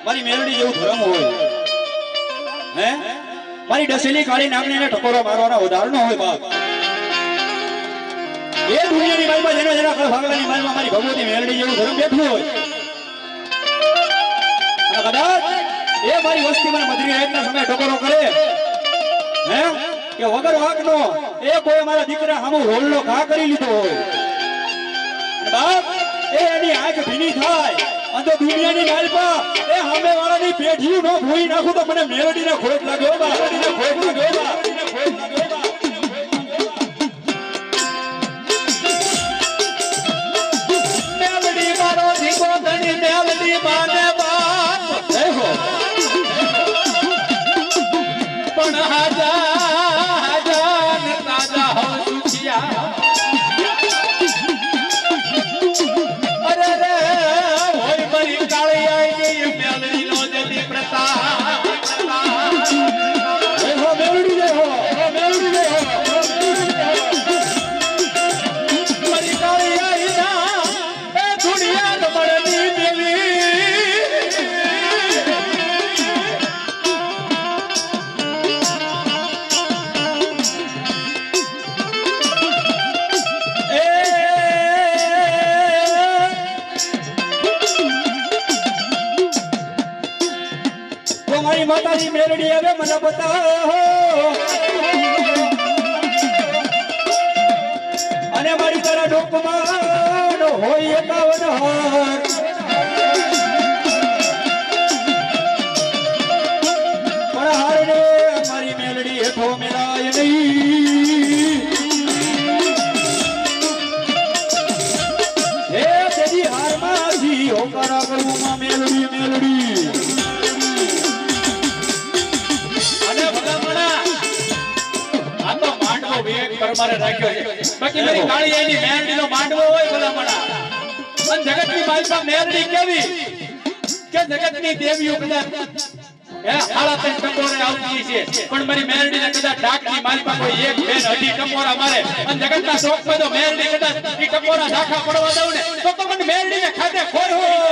મારી મેલડી જેવું ધર્મ હોય હે મારી ડસેલી કાળી નાગણીને ટકોરો મારવાના ઉદાહરણો હોય બાપ એ દુનિયાની માલમાં જેના જેના ભાગલાની માલમાં મારી ભગવતી મેલડી જેવું ધર્મ બેઠું હોય અને કદાચ એ મારી વસ્તીમાં મધરી રાતના સમય ટકોરો કરે હે કે વગર વાકનો એ કોઈ મારા દીકરા સામુ રોલનો ઘા કરી લીધો હોય બાપ એ એની આંખ ભીની થાય અને દુનિયાની માલમાં એ સામે વાળાની પેઢીયું નો ભૂઈ નાખું તો મને મેલડીને ખોટ લાગ્યો બા મેલડીને ખોટ લાગ્યો બા મેલડીને ખોટ લાગ્યો બા મેલડી મારો દીકો ધણી મેલડી માને બાપ દેખો પણ હાજા ને તાજા હો સુખિયા અરે રે હોય મારી કાળી આઈ મેલડી નો જલી પ્રતાપ દેખો મેલડી દેખો મેલડી દેખો મારી કાળી આઈ ના એ દુનિયા નો મળની દેવી મારી માતાજી મેલડી આવે મને બતાવો અને મારી તારા ડોકમાં હોય 51 હાર પણ હારને મારી મેલડી હેઠો મેલાય નહીં હે તેજી હારમાંથી હોકારા કરું માં મેલડી મેલડી મારે રાખ્યો છે બાકી મારી કાળી આઈની મેલડીનો માંડવો હોય ભલામણા અને જગતની માલમાં મેલડી કેવી કે જગતની દેવીઓ કદાચ હે હાલા તન ટકોરે આવતી છે પણ મારી મેલડીને કદાચ ઢાકની માલમાં કોઈ એક બેન અઢી ટકોરા મારે અને જગતના શોખમાં તો મેલડી કદાચ ઈ ટકોરા ઢાકા પડવા દઉં ને તો મને મેલડીને ખાતે ખોર હોય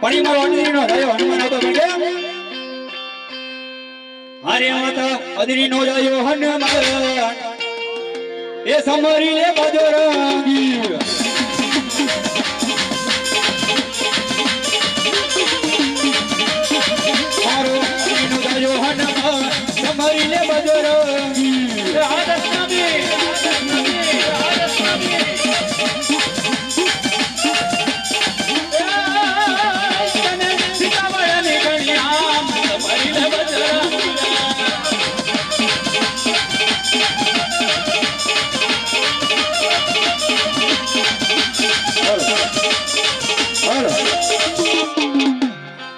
પણી મારો અદરીનો થયો હનુમાન હતો બેટે હારે માતા અદરીનો જાયો હનુમાન એ સમરી લે બજરંગી મારો અદરીનો જાયો હનુમાન સમરી લે બજરંગી આદત નબી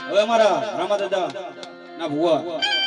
હવે અમારા રામા દાદા ના ભુવા